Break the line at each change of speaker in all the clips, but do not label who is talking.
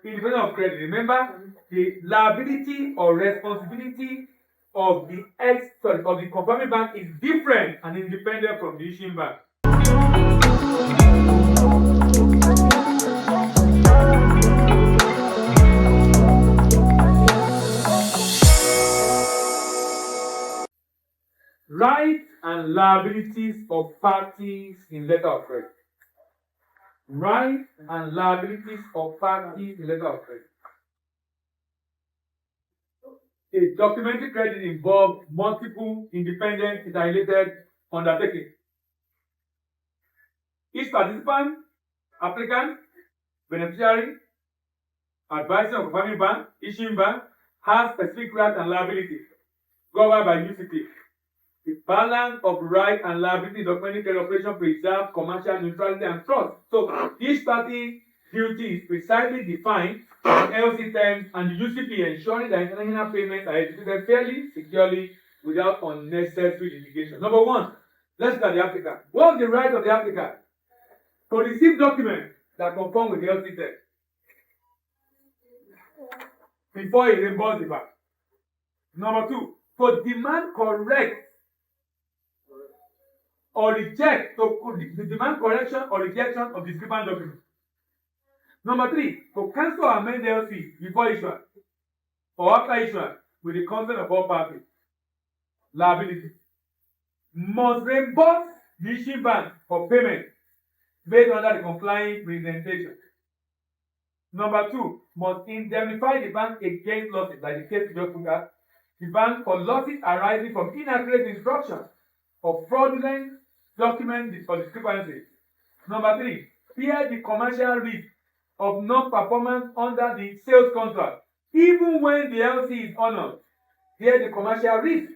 independent of credit. Remember, the liability or responsibility of the confirming bank is different and independent from the issuing bank. Rights and liabilities of parties in letter of credit. Rights and liabilities of parties in letter of credit. A documentary credit involves multiple independent interrelated undertakings. Each participant, applicant, beneficiary, advisor of confirming bank, issuing bank has specific rights and liabilities governed by UCT. The balance of right and liability documentary credit operation preserves commercial neutrality and trust. So each party duty is precisely defined in LC terms, and the UCP ensuring that international payments are executed fairly, securely, without unnecessary litigation. Number one, let's look at the applicant. What's the right of the applicant? To receive documents that conform with the LC terms before he reimburses the bank. Number two, to demand correct or reject, to demand correction or rejection of discrepant documents. Number three, to cancel or amend the LC before issuance or after issuance with the consent of all parties. Liability. Must reimburse the issuing bank for payment made under the complying presentation. Number two, must indemnify the bank against losses, like the case we just put out, the bank for losses arising from inaccurate instructions or fraudulent document or discrepancies. Number three, bear the commercial risk of non-performance under the sales contract, even when the LC is honored. Bear the commercial risk.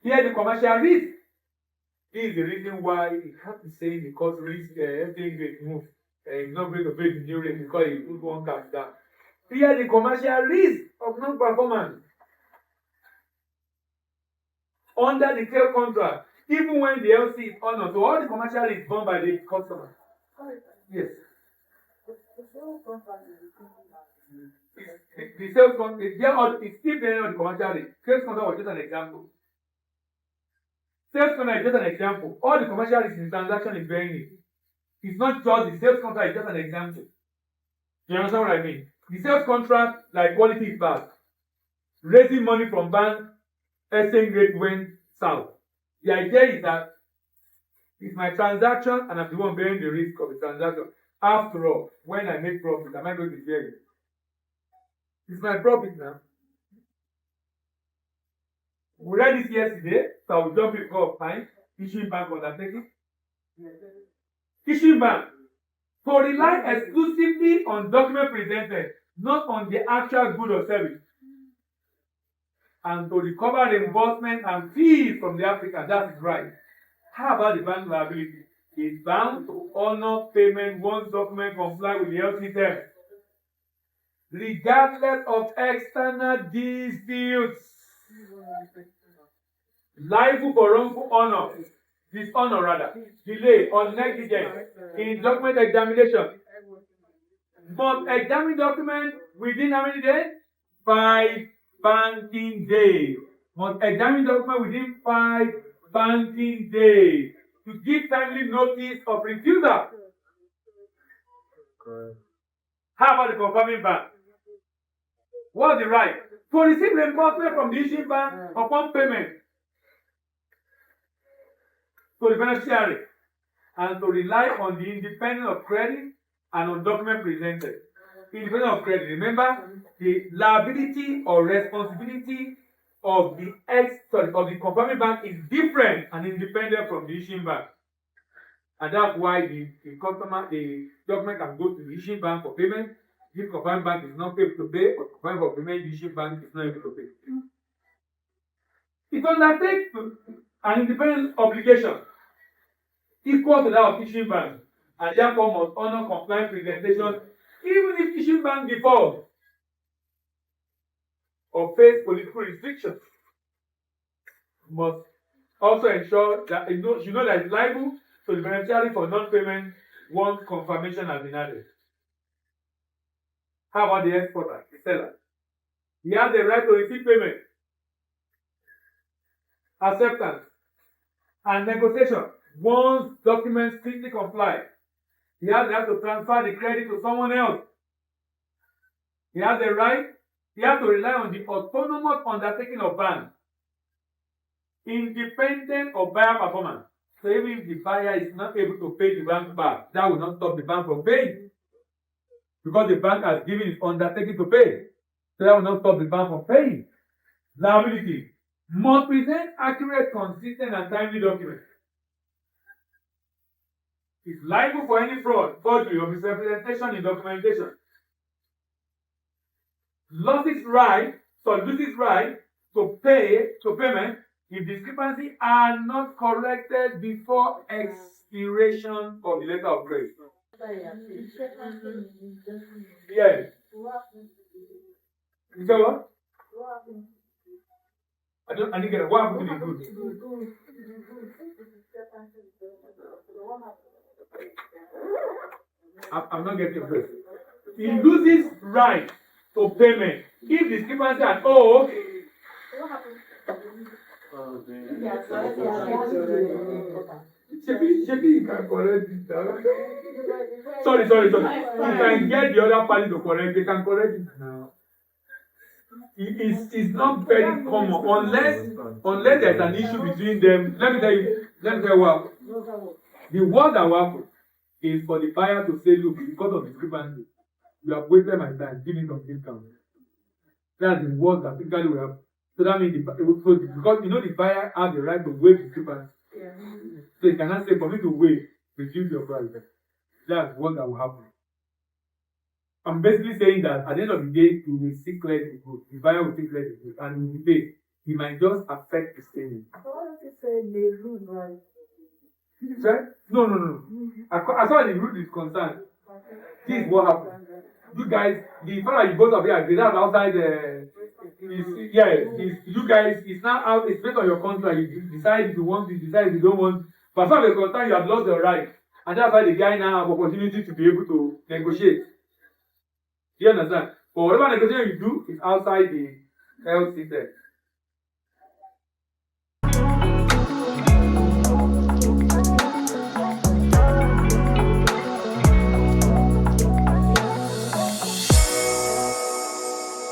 Bear the commercial risk. This is the reason why you can't be saying because risk everything gets moved. It's not going to pay the new rate because you put one cash down. Bear the commercial risk of non-performance under the sales contract, even when the LC is honored. So all the commercial risk borne by the customer. Yes. The sales contract is still paying on the commercial risk. Sales contract was just an example. Sales contract is just an example. All the commercial risk in the transaction is bearing it. It's not just the sales contract, it's just an example. You understand what I mean? The sales contract, like quality is bad. Raising money from bank, exchange rate went south. The idea is that it's my transaction and I'm the one bearing the risk of the transaction. After all, when I make profit, am I going to share it? It's my profit now. We read this yesterday, so I will jump it for fine. Issuing bank undertaking. Issuing bank. To rely exclusively on document presented, not on the actual good or service. And to recover reimbursement and fees from the applicant, that is right. How about the bank liability? It's bound to honor payment once document comply with the LC terms, regardless of external disputes. Liable for wrongful honor, dishonor rather, delay or negligence in document examination. Must examine document within how many days? 5 banking days. Must examine document within 5 banking days to give timely notice of refusal. How about the confirming bank? What's the right? To receive reimbursement from the issuing bank upon payment to the beneficiary and to rely on the independence of credit and on document presented. Independence of credit. Remember, the liability or responsibility of the confirming bank is different and independent from the issuing bank. And that's why the document can go to the issuing bank for payment. If confirming bank is not able to pay, or confirming for payment, the issuing bank is not able to pay. It undertakes an independent obligation equal to that of issuing bank, and therefore must honor compliant presentation even if issuing bank defaults or face political restrictions. Must also ensure that you know that it's liable to the beneficiary for non-payment once confirmation has been added. How about the exporter, the seller? He has the right to receive payment, acceptance, and negotiation. Once documents strictly comply, he has the right to transfer the credit to someone else. He has the right, he has to rely on the autonomous undertaking of bank, independent of buyer performance. So even if the buyer is not able to pay the bank back, that will not stop the bank from paying. Because the bank has given its undertaking to pay. So that will not stop the bank from paying. Liability must present accurate, consistent, and timely documents. Is liable for any fraud, forgery, or misrepresentation in documentation. Loses right to payment if discrepancy are not corrected before expiration of the letter of credit. Yes. You say what? I didn't get it. What happened to the goods? I'm not getting it. He loses right to payment if discrepancy and okay. Shebi, you can correct it. Sorry. You can get the other party to correct. They can correct it now. It's not very common unless there's an issue between them. Let me tell you what. The word that will happen is for the buyer to say, look, because of discrepancy, you have wasted my time, give me some discount. That's the word that typically will happen. So that means because the buyer has the right to waive discrepancy. Yeah. So you cannot say for me to waive, reduce your price. That's what that will happen. I'm basically saying that at the end of the day, he will seek credit to the buyer will seek credit to and he will pay. He might just affect the payment.
So what if you say the root, right?
Right? No. As far as the root is concerned, this is what happened. You guys, the fact that you both of you agree that outside you guys, it's now out, it's based on your contract. You decide if you want it, decide if you don't want. But as far as you're concerned, you have lost your right. And that's why the guy now have opportunity to be able to negotiate. You understand? But whatever negotiation you do is outside the LC test.